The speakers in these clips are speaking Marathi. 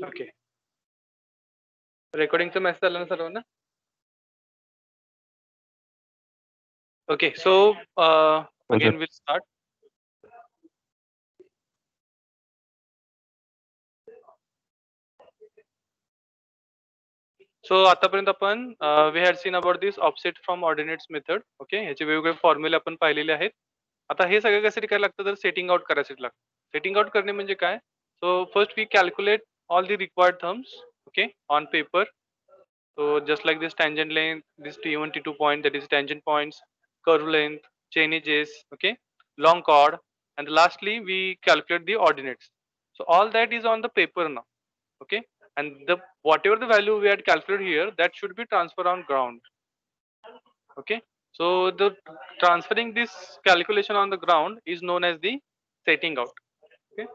ओके. रेकॉर्डिंगचा मेसेज आला ना सर्वांना? Okay. So again will start. So आतापर्यंत आपण we had seen about this offset from ordinates method. Okay. ह्याचे वेगवेगळे फॉर्म्युले आपण पाहिलेले आहेत. आता हे सगळं कशासाठी करायला लागतं, तर सेटिंग आउट करायसाठी लागतं. सेटिंग आउट करणे म्हणजे काय? So first we calculate all the required terms, okay, on paper. So just like this tangent length, this T1, T2 point, that is tangent points, curve length, chain edges, okay, long chord, and lastly we calculate the ordinates. So all that is on the paper now, okay, and the whatever the value we had calculated here, that should be transferred on ground, okay. So the transferring this calculation on the ground is known as the setting out, okay.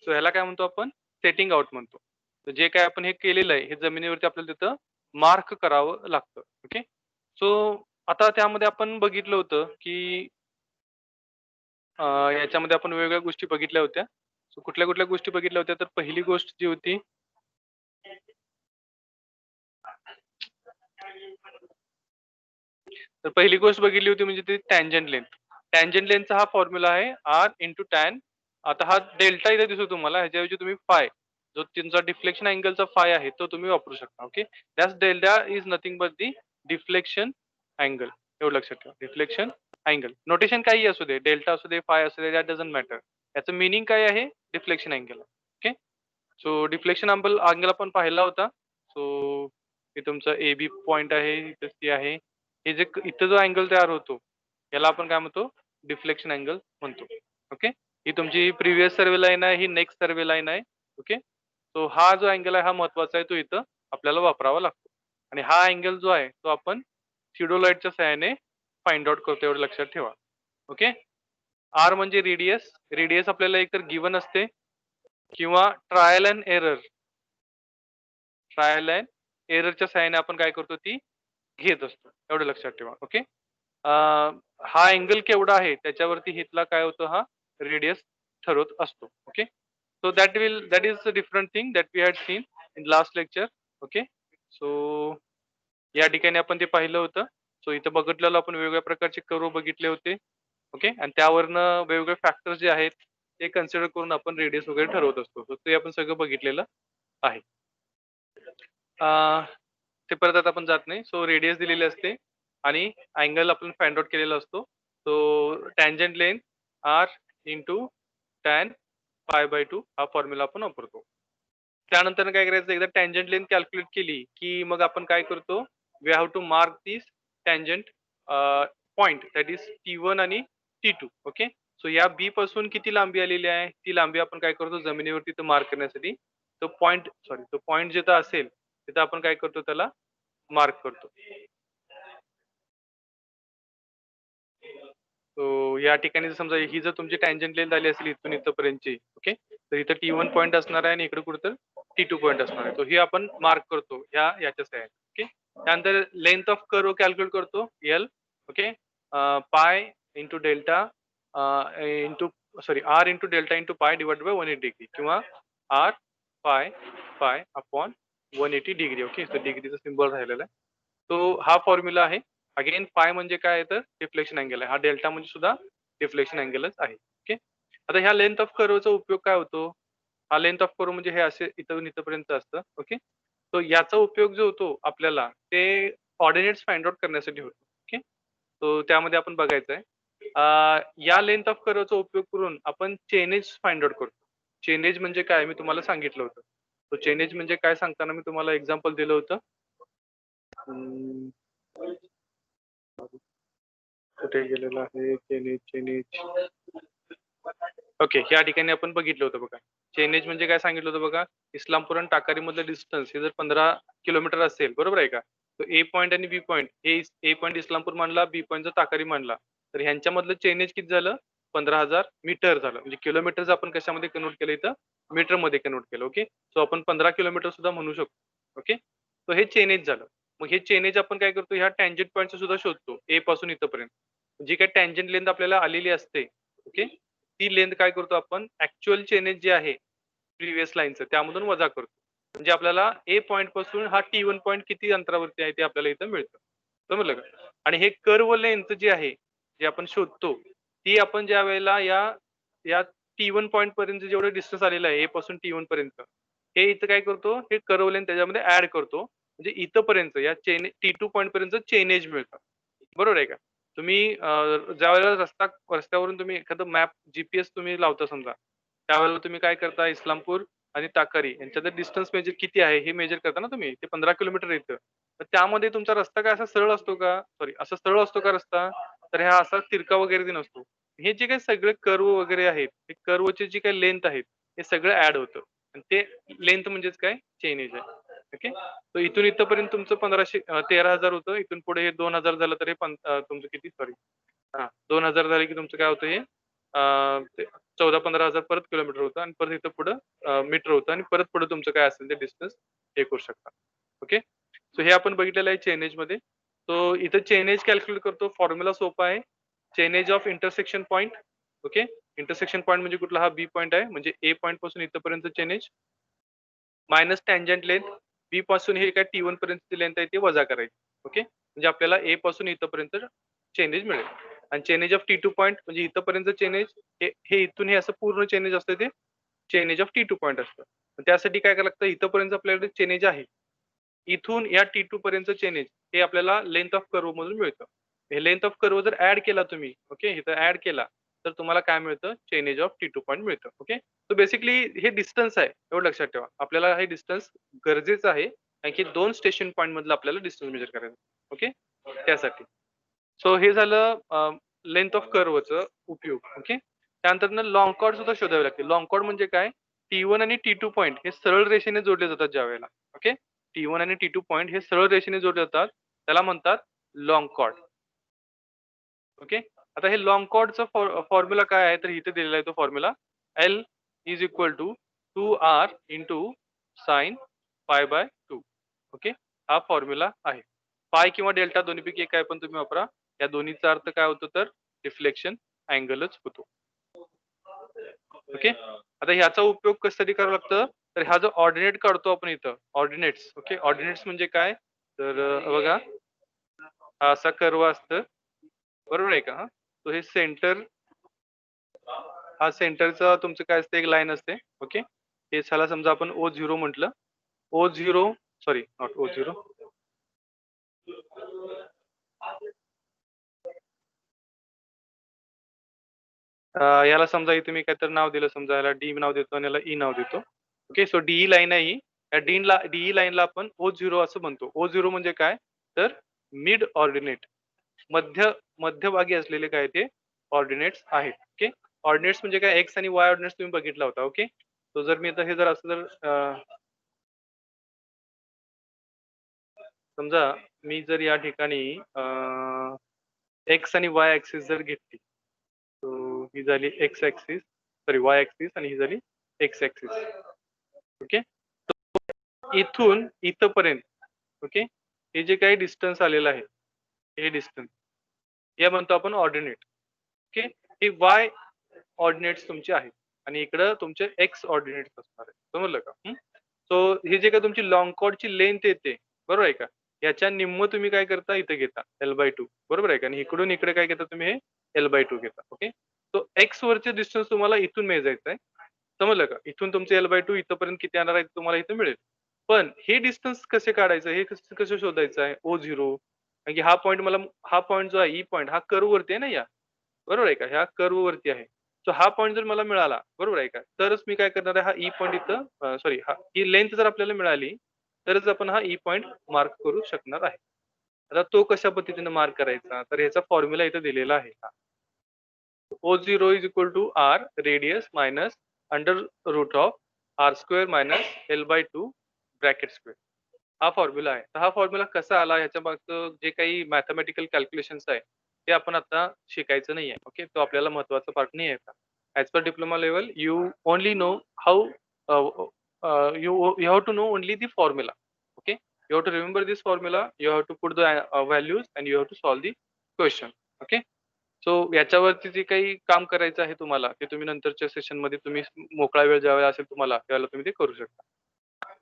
So ह्याला काय म्हणतो आपण? सेटिंग आउट म्हणतो. तर जे काय आपण हे केलेलं आहे, हे जमिनीवरती आपल्याला तिथं मार्क करावं लागतं, ओके. सो आता त्यामध्ये आपण बघितलं होतं की याच्यामध्ये आपण वेगवेगळ्या गोष्टी बघितल्या होत्या. सो कुठल्या कुठल्या गोष्टी बघितल्या होत्या, तर पहिली गोष्ट जी होती तर पहिली गोष्ट बघितली होती म्हणजे ती टँजंट लेंथ. टँजंट लेंथचा हा फॉर्म्युला आहे r इंटू टॅन. आता हा डेल्टा इथे दिसतो तुम्हाला, ह्याच्याऐवजी तुम्ही फाय, जो तुमचा डिफ्लेक्शन अँगलचा फाय आहे तो तुम्ही वापरू शकता, okay. That's delta is nothing but the deflection angle. एवढं लक्षात ठेवा, डिफ्लेक्शन अँगल. नोटेशन काही असू दे, डेल्टा असू दे, फाय असू दे, दॅट डझंट मॅटर. याचं मिनिंग काय आहे? Deflection angle, okay. So deflection angle आपण पाहिला होता. सो हे तुमचं ए बी पॉईंट आहे, इथं सी आहे. हे जे इथं जो अँगल तयार होतो याला आपण काय म्हणतो? डिफ्लेक्शन अँगल म्हणतो, ओके. ही तुमची प्रिव्हियस सर्वे लाईन आहे, ही नेक्स्ट सर्वे लाईन आहे, ओके. सो हा जो अँगल आहे हा महत्वाचा आहे, तो इथं आपल्याला वापरावा लागतो. आणि हा अँगल जो आहे तो आपण थिओडोलाइटच्या सहाय्याने फाइंड आउट करतो, एवढं लक्षात ठेवा, ओके. आर म्हणजे रेडियस. रेडियस आपल्याला एकतर गिवन असते किंवा trial and error. Trial and एररच्या सहाय्याने आपण काय करतो, ती घेत असतो, एवढं लक्षात ठेवा, ओके. हा अँगल केवढा आहे त्याच्यावरती हिथला काय होतं, हा रेडियस ठरवत असतो, okay. So that is a different thing that we had seen in last lecture, okay. So या ठिकाणी आपण ते पाहिलं होतं. सो इथं बघितलेलं आपण वेगवेगळ्या प्रकारचे कर्व बघितले होते, ओके. आणि त्यावरनं वेगवेगळे फॅक्टर्स जे आहेत ते कन्सिडर करून आपण रेडियस वगैरे ठरवत असतो. तर ते आपण सगळं बघितलेलं आहे. ते परत आता आपण जात नाही. सो रेडियस दिलेली असते आणि अँगल आपण फाइंड आउट केलेला असतो. So tangent length R into tan pi by 2 हा फॉर्म्युला आपण वापरतो. त्यानंतर काय करायचं, एकदा टँजंट लेंथ कॅल्क्युलेट केली की मग आपण काय करतो, we have to mark this tangent point, that is T1 आणि T2, ओके. सो या बी पासून किती लांबी आलेली आहे ती लांबी आपण काय करतो, जमिनीवरती मार्क करण्यासाठी तो पॉइंट जिथं असेल तिथं आपण काय करतो, त्याला मार्क करतो. सो या ठिकाणी समजा ही जर तुमची टँजंट लेंथ आली असेल इथून इथपर्यंतची, ओके, तर इथं T1 पॉईंट असणार आहे आणि इकडे कुठं T2 पॉईंट असणार आहे. तो ही आपण मार्क करतो याच्या सहाय्याने, ओके. त्यानंतर लेंथ ऑफ कर्व कॅल्क्युलेट करतो, L, okay. Pi into delta into R into delta into pi divide by 180 degree किंवा R pi upon 180 degree, okay. तर डिग्रीचा सिम्बॉल राहिलेला आहे. तो हा फॉर्म्युला आहे. अगेन पाय म्हणजे काय आहे, तर डिफ्लेक्शन अँगल आहे. हा डेल्टा म्हणजे सुद्धा डिफ्लेक्शन अँगलच आहे, ओके. आता ह्या लेंथ ऑफ कर्वचा उपयोग काय होतो? हा लेंथ ऑफ कर्व म्हणजे हे असे इथून इथपर्यंत असतं, ओके. तो याचा उपयोग जो होतो आपल्याला ते ऑर्डिनेट्स फाइंड आउट करण्यासाठी होतो, ओके. तो त्यामध्ये आपण बघायचं आहे. या लेंथ ऑफ कर्वचा उपयोग करून आपण चेनेज फाइंड आउट करतो. चेनेज म्हणजे काय मी तुम्हाला सांगितलं होतं. तो चेनेज म्हणजे काय सांगताना मी तुम्हाला एक्झाम्पल दिलं होतं. कुठे गेलेला आहे चेनेज. ओके, या ठिकाणी आपण बघितलं होतं बघा. चेनेज म्हणजे काय सांगितलं होतं बघा. इस्लामपूर आणि टाकारी मधलं डिस्टन्स हे जर 15 किलोमीटर असेल, बरोबर आहे का. तर ए पॉईंट आणि बी पॉईंट, हे ए पॉईंट इस्लामपूर मानला, बी पॉईंट टाकारी मानला, तर ह्यांच्यामधलं चेनेज किती झालं? 15,000 मीटर झालं. म्हणजे किलोमीटर आपण कशामध्ये कन्वर्ट केलं, इथं मीटर मध्ये कन्वर्ट केलं, ओके. सो आपण 15 किलोमीटर सुद्धा म्हणू शकतो, ओके. तर हे चेनेज झालं. मग हे चेनेज आपण काय करतो, ह्या टँजंट पॉईंटचं सुद्धा शोधतो, ए पासून इथपर्यंत. जी काही टँजंट लेंथ आपल्याला आलेली असते, ओके, ती लेंथ काय करतो आपण ऍक्च्युअल चेनेज जे आहे प्रिव्हियस लाईनचं त्यामधून वजा करतो. म्हणजे आपल्याला ए पॉईंट पासून हा T1 पॉईंट किती अंतरावरती आहे ते आपल्याला इथं मिळतं. समजलं का? आणि हे कर्व लेंथ जी आहे, जे आपण शोधतो, ती आपण ज्या वेळेला या T1 पॉईंट पर्यंत जेवढं डिस्टन्स आलेलं आहे, ए पासून T1 पर्यंत, हे इथं काय करतो, हे कर्व लेंथ त्याच्यामध्ये ॲड करतो. म्हणजे इथपर्यंत या T2 पॉईंट पर्यंत चेन एज मिळतं. बरोबर आहे का? तुम्ही ज्यावेळेला रस्त्यावरून तुम्ही एखादं मॅप जीपीएस तुम्ही लावता समजा, त्यावेळेला तुम्ही काय करता इस्लामपूर आणि ताकारी यांच्यात डिस्टन्स मेजर किती आहे हे मेजर करता ना तुम्ही. ते 15 किलोमीटर येतं. तर त्यामध्ये तुमचा रस्ता काय असा सरळ असतो का? सॉरी असा सरळ असतो का रस्ता? तर हा असा तिरका वगैरे नसतो. हे जे काही सगळे कर्व वगैरे आहेत, ते कर्वचे जी काही लेंथ आहेत, हे सगळं ॲड होतं. आणि ते लेंथ म्हणजेच काय? चेन एज आहे. ओके. तर इथून इथपर्यंत तुमचं 13,000 होतं. इथून पुढे हे 2,000 झालं तर हे तुमचं किती सॉरी 2,000 झाले की तुमचं काय होतं हे ते 14-15,000 परत किलोमीटर होतं आणि परत इथं पुढं मीटर होतं आणि परत पुढे तुमचं काय असेल ते डिस्टन्स हे करू शकता. ओके. सो हे आपण बघितलेलं आहे चेन. सो इथं चेन कॅल्क्युलेट करतो. फॉर्म्युला सोपा आहे. Chain of intersection point. Okay. Intersection point म्हणजे कुठला हा बी पॉइंट आहे. म्हणजे ए पॉइंट पासून इथपर्यंत चेन मायनस टँजंट लेंथ. बी पासून हे काय T1 पर्यंतची लेंथ आहे ती वजा करायची. ओके. म्हणजे आपल्याला ए पासून इथपर्यंत चेनेज मिळेल. आणि चेनेज ऑफ T2 पॉइंट म्हणजे इथपर्यंत चेनेज हे इथून हे असं पूर्ण चेनेज असतं ते चेनेज ऑफ T2 पॉइंट असतं. त्यासाठी काय करावं लागतं इथपर्यंत आपल्याकडे चेनेज आहे. इथून या T2 पर्यंत चेनेज हे आपल्याला लेंथ ऑफ कर्व मधून मिळतं. हे लेंथ ऑफ कर्व जर ऍड केला तुम्ही ओके इथं ऍड केला तर तुम्हाला काय मिळतं चेनेज ऑफ T2 पॉइंट मिळतं. ओके. सो बेसिकली हे डिस्टन्स आहे एवढं लक्षात ठेवा. आपल्याला हे डिस्टन्स गरजेचं आहे कारण की 2 स्टेशन पॉइंट मधलं आपल्याला डिस्टन्स मेजर करायचं. ओके. त्यासाठी. सो हे झालं लेंथ ऑफ कर्वचं उपयोग. ओके. त्यानंतर लॉंग कॉर्ड सुद्धा शोधावे लागते. लॉंग कॉर्ड म्हणजे काय? T1 आणि T2 पॉइंट हे सरळ रेषेने जोडले जातात ज्यावेळेला. ओके. T1 आणि T2 पॉइंट हे सरळ रेषेने जोडले जातात. त्याला म्हणतात लॉंग कॉर्ड. ओके. आता हे लॉंग कॉर्डचा फॉर्म्युला काय आहे तर इथे दिलेला आहे तो formula L is equal to 2R into sine π/2. Okay. हा फॉर्म्युला आहे. पाय किंवा डेल्टा दोन्हीपैकी एक काय पण तुम्ही वापरा. या दोन्हीचा अर्थ काय होतो तर डिफ्लेक्शन अँगलच होतो. ओके. आता ह्याचा उपयोग कशासाठी करावा लागतं तर हा जो ऑर्डिनेट काढतो आपण इथं ऑर्डिनेट्स. ओके. ऑर्डिनेट्स म्हणजे काय तर बघा हा असा कर्व असतं बरोबर आहे का तो हे सेंटर हा सेंटरचा तुमचं काय असते एक लाईन असते. ओके. हे ह्याला समजा आपण O0 म्हटलं. O0 सॉरी नॉट O0 याला समजा इथे मी काहीतरी नाव दिलं समजा याला डी नाव देतो आणि याला ई नाव देतो. ओके. सो डीई लाईन आहे ही. या डीई लाईनला आपण O0 असं म्हणतो. O0 म्हणजे काय तर मिड ऑर्डिनेट मध्यभागी असलेले काय ते ऑर्डिनेट्स आहेत. ओके. ऑर्डिनेट्स म्हणजे काय एक्स आणि वाय ऑर्डिनेट्स तुम्ही बघितला होता. ओके. तो जर मी आता हे जर असं जर समजा मी जर या ठिकाणी एक्स आणि वाय ऍक्सिस जर घेतली तर ही झाली x axis sorry Y axis आणि ही झाली एक्स ऍक्सिस. ओके. इथून इथपर्यंत ओके हे जे काही डिस्टन्स आलेलं आहे हे डिस्टन्स या म्हणतो आपण ऑर्डिनेट. ओके. हे वाय ऑर्डिनेट्स तुमचे आहेत आणि इकडं तुमचे एक्स ऑर्डिनेट्स असणार आहे. समजलं का? सो हे जे काही तुमची लॉंग कॉर्डची लेंथ येते बरोबर आहे का याच्या निम्म तुम्ही काय करता इथे घेता L/2 बरोबर आहे का आणि इकडून इकडे काय घेता तुम्ही हे L/2 घेता. ओके. सो एक्स वरचे डिस्टन्स तुम्हाला इथून मेजायचं आहे. समजलं का? इथून तुमचे L/2 इथपर्यंत किती येणार आहे तुम्हाला इथे मिळेल. पण हे डिस्टन्स कसे काढायचं हे कसं शोधायचं आहे O0 कारण की हा पॉईंट जो आहे ई पॉईंट हा कर्व वरती आहे ना या बरोबर आहे का ह्या कर्व वरती आहे. सो हा पॉईंट जर मला मिळाला बरोबर आहे का तरच मी काय करणार आहे हा ई पॉईंट इथं सॉरी ही लेंथ जर आपल्याला मिळाली तरच आपण हा ई पॉईंट मार्क करू शकणार आहे. आता तो कशा पद्धतीने मार्क करायचा तर ह्याचा फॉर्म्युला इथे दिलेला आहे. O0 is equal to R radius minus under root of R square minus L/2 bracket square. हा फॉर्म्युला आहे. तर हा फॉर्म्युला कसा आला ह्याच्या मागचं जे काही मॅथेमॅटिकल कॅल्क्युलेशन्स आहे ते आपण आता शिकायचं नाहीये. ओके. तो आपल्याला महत्त्वाचा पार्ट नाही आहे का. As per diploma level you only know how you have to know only the formula. Okay. You have to remember this formula. You have to put the values and you have to solve the question. Okay. So याच्यावरती जे काही काम करायचं आहे तुम्हाला ते तुम्ही नंतरच्या सेशन मध्ये तुम्ही मोकळा वेळ ज्यावेळेला असेल तुम्हाला त्यावेळेला तुम्ही ते करू शकता.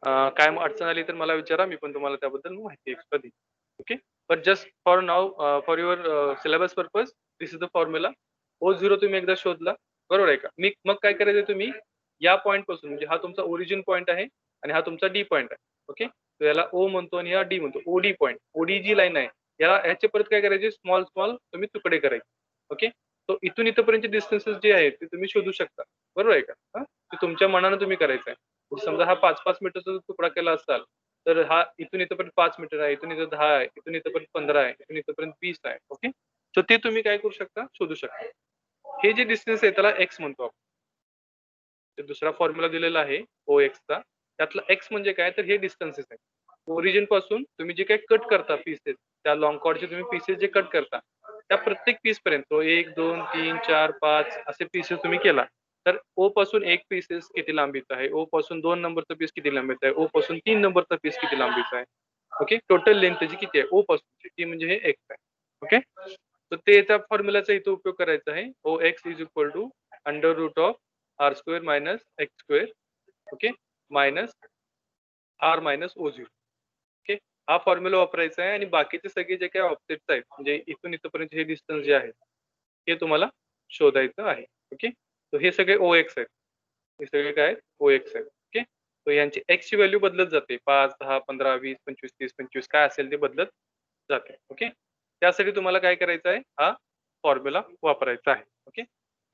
काय अडचण आली तर मला विचारा, मी पण तुम्हाला त्याबद्दल माहिती एक्स्ट्रा देईन. Okay. But just for now, for your syllabus purpose, this is the formula. O0 तुम्ही एकदा शोधला, बरोबर आहे का? मग काय करायचं तुम्ही, या पॉईंट पासून, म्हणजे हा तुमचा ओरिजिन पॉईंट आहे आणि हा तुमचा डी पॉईंट आहे. ओके. तर याला O म्हणतो आणि हा डी म्हणतो. ओडी पॉईंट, ओडी जी लाईन आहे, याला ह्याचे परत काय करायचे, स्मॉल स्मॉल तुम्ही तुकडे करायचे. ओके. तो इथून इथपर्यंतचे डिस्टन्सेस जे आहेत ते तुम्ही शोधू शकता, बरोबर आहे का? ते तुमच्या मनानं तुम्ही करायचं आहे. समजा हा 5-5 मीटरचा तुकडा केला असाल, तर हा इथून इथपर्यंत 5 मीटर आहे, इथून इथं 10 आहे, इथून इथपर्यंत 15 आहे, इथून इथपर्यंत 20 आहे. ओके. तर ते तुम्ही काय करू शकता, शोधू शकता. हे जे डिस्टन्स आहे त्याला एक्स म्हणतो आपण. ते दुसरा फॉर्म्युला दिलेला आहे OX चा, त्यातला एक्स म्हणजे काय, तर हे डिस्टन्सेस आहे. ओरिजिन पासून तुम्ही जे काही कट करता पीसेस, त्या लॉंग कॉर्डचे तुम्ही पीसेस जे कट करता, त्या प्रत्येक पीस पर्यंत 1, 2, 3, 4, 5 असे पीसेस तुम्ही केला, तर O पासून एक पीसेस किती लांबीचा आहे, O पासून 2 नंबरचा पीस किती लांबीचा आहे, O पासून 3 नंबरचा पीस किती लांबीचा आहे. ओके. टोटल लेंथ त्याची किती आहे O पासून, ती म्हणजे हे एक्स आहे. ओके. तर ते त्या फॉर्म्युलाचा इथे उपयोग करायचा आहे. OX is equal to under root of R square minus x square. Okay. Minus R minus O0. Okay. हा फॉर्म्युला वापरायचा आहे आणि बाकीचे सगळे जे काही ऑब्जेक्ट्स आहेत, म्हणजे इथून इथपर्यंत हे डिस्टन्स जे आहे हे तुम्हाला शोधायचं आहे. ओके. तर हे सगळे OX आहेत. हे सगळे काय आहेत, OX आहेत. ओके. तर यांची X ची व्हॅल्यू बदलत जाते. 5, 10, 15, 20, 25, 30, 25 काय असेल ते बदलत जाते. ओके. त्यासाठी तुम्हाला काय करायचं आहे, हा फॉर्म्युला वापरायचा आहे. ओके.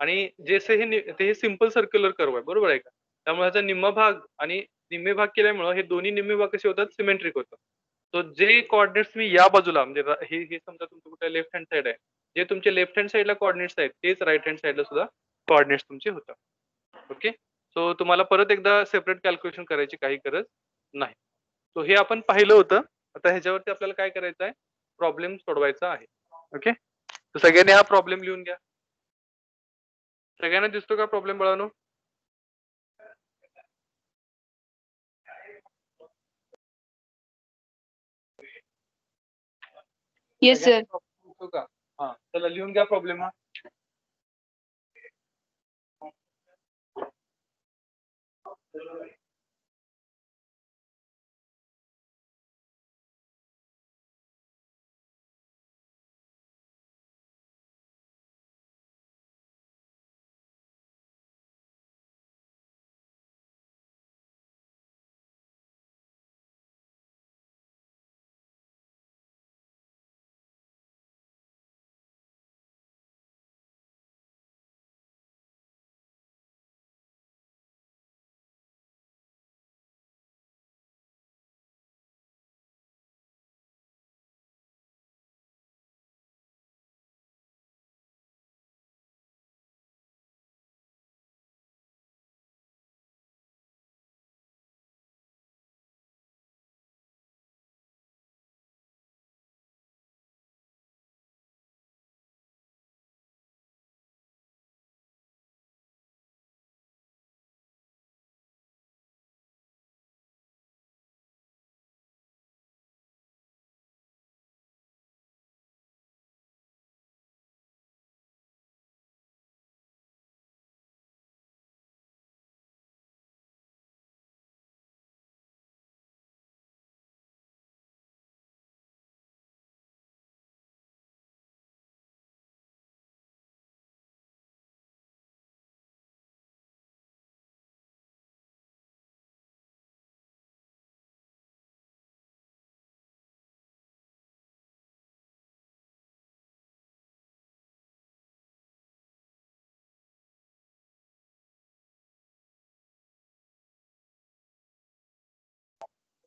आणि जसे हे सिंपल सर्क्युलर कर्व आहे, बरोबर आहे का? त्यामुळे ह्याचा निम्मा भाग आणि निम्मे भाग केल्यामुळे हे दोन्ही निम्मे भाग कसे होतात, सिमेट्रिक होतात. तो जे कोऑर्डिनेट्स मी या बाजूला, म्हणजे हे समजा तुमचं कुठे लेफ्ट हँड साइड आहे, जे तुमचे लेफ्ट हँड साइडला कोऑर्डिनेट्स आहेत तेच राईट हँड साइडला सुद्धा कोऑर्डिनेट्स तुमचे होतात. ओके. सो तुम्हाला परत एकदा सेपरेट कॅल्क्युलेशन करायची काही गरज नाही. सो हे आपण पाहिलं होतं. आता ह्याच्यावरती आपल्याला काय करायचं आहे, प्रॉब्लेम सोडवायचा आहे. ओके. तर सगळ्यांनी हा प्रॉब्लेम लिहून घ्या. सगळ्यांना दिसतो का प्रॉब्लेम बाळांनो? Yes sir. सगळ्यांना problem दिसतो का? हा, चला लिहून घ्या प्रॉब्लेम हा.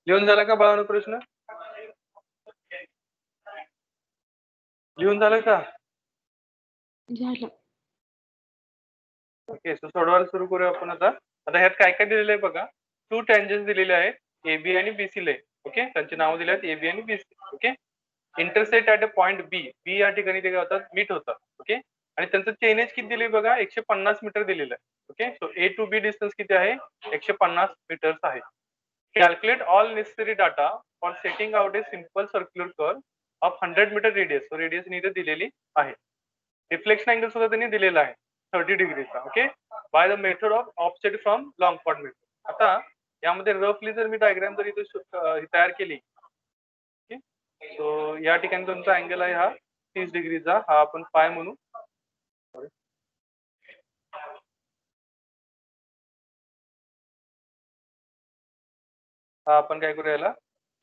लिहून झाला का बाळांनो प्रश्न? लिहून झालं का? झालं. ओके. सो सोडवायला सुरू करूया आपण आता. आता ह्यात काय काय दिलेलं आहे बघा. 2 टँजन्स दिलेले आहेत AB आणि BC ले. ओके. त्यांची नावं दिली आहेत AB आणि BC. Okay. Intersect at a point B या ठिकाणी ते काय होतात, मीट होतात. ओके. आणि त्यांचं चेन एज किती दिली बघा, 150 मीटर दिलेलं आहे. Okay. So A to B distance किती आहे, 150 मीटर्स आहे. Calculate all necessary data for setting out a simple circular curve of 100 metre radius. So radius इथे दिलेली आहे. रिफ्लेक्शन अँगल सुद्धा त्यांनी दिलेला आहे 30 डिग्रीचा. Okay. By the method of offset from long chord method. आता यामध्ये रफली जर मी डायग्राम जर इथे तयार केली, सो या ठिकाणी तुमचा अँगल आहे हा 30 डिग्रीचा, हा आपण फाय म्हणू. हा आपण काय करूया, याला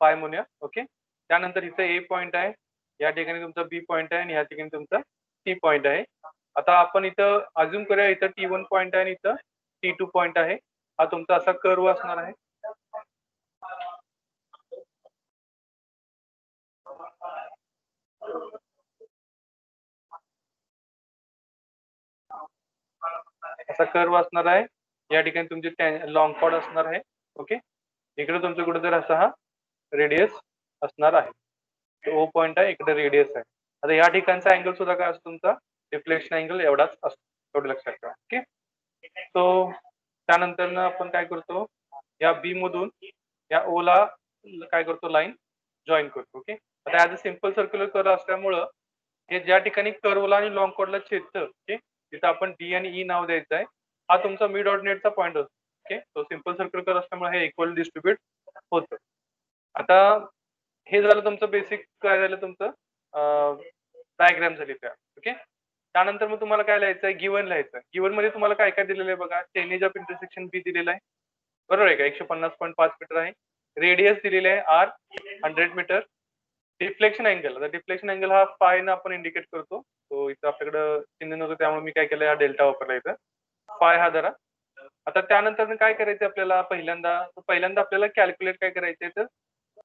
फाय म्हणूया. ओके. त्यानंतर इथं ए पॉइंट आहे, या ठिकाणी तुमचा बी पॉइंट आहे आणि या ठिकाणी तुमचा टी पॉइंट आहे. आता आपण इथं अज्युम करूया इथं T1 पॉइंट आहे आणि इथं T2 पॉइंट आहे. हा तुमचा असा कर्व असणार आहे. असा कर्व असणार आहे. या ठिकाणी तुमची लॉंग कॉर्ड असणार आहे. ओके. इकडे तुमचं कुठेतरी असा हा रेडियस असणार आहे. ओ पॉइंट आहे, इकडे रेडियस आहे. आता या ठिकाणचा अँगल सुद्धा काय असतो तुमचा, रिफ्लेक्शन अँगल एवढाच असतो. एवढं लक्षात ठेवा. ओके. सो त्यानंतर आपण काय करतो, या बी मधून या ओ ला काय करतो, लाईन जॉईन करतो. ओके. आता as a simple circular curve असल्यामुळं हे ज्या ठिकाणी कर्वला आणि लॉंग कॉर्डला छेदतं, ओके, तिथं आपण डी आणि ई नाव द्यायचं आहे. हा तुमचा मिड ऑर्डिनेटचा पॉईंट असतो. ओके. तो सिंपल सर्क्युलर कर्व असल्यामुळे हे इक्वल डिस्ट्रीब्युट होतं. आता हे झालं तुमचं बेसिक, काय झालं तुमचं डायग्राम झाली त्या. ओके. त्यानंतर मग तुम्हाला काय लिहायचं आहे, गिवन लिहायचं आहे. गिवन मध्ये तुम्हाला काय काय दिलेलं आहे बघा, चेनेज ऑफ इंटरसेक्शन बी दिलेला आहे, बरोबर आहे का, 150.5 मीटर आहे. रेडियस दिलेले आहे आर 100 मीटर. डिफ्लेक्शन अँगल, आता डिफ्लेक्शन अँगल हा फाय न आपण इंडिकेट करतो. तो इथं आपल्याकडे चिन्ह नव्हतं त्यामुळे मी काय केलं, हा डेल्टा वापरला इथं, फाय हा जरा. आता त्यानंतर काय करायचं आपल्याला, पहिल्यांदा आपल्याला कॅल्क्युलेट काय करायचंय, तर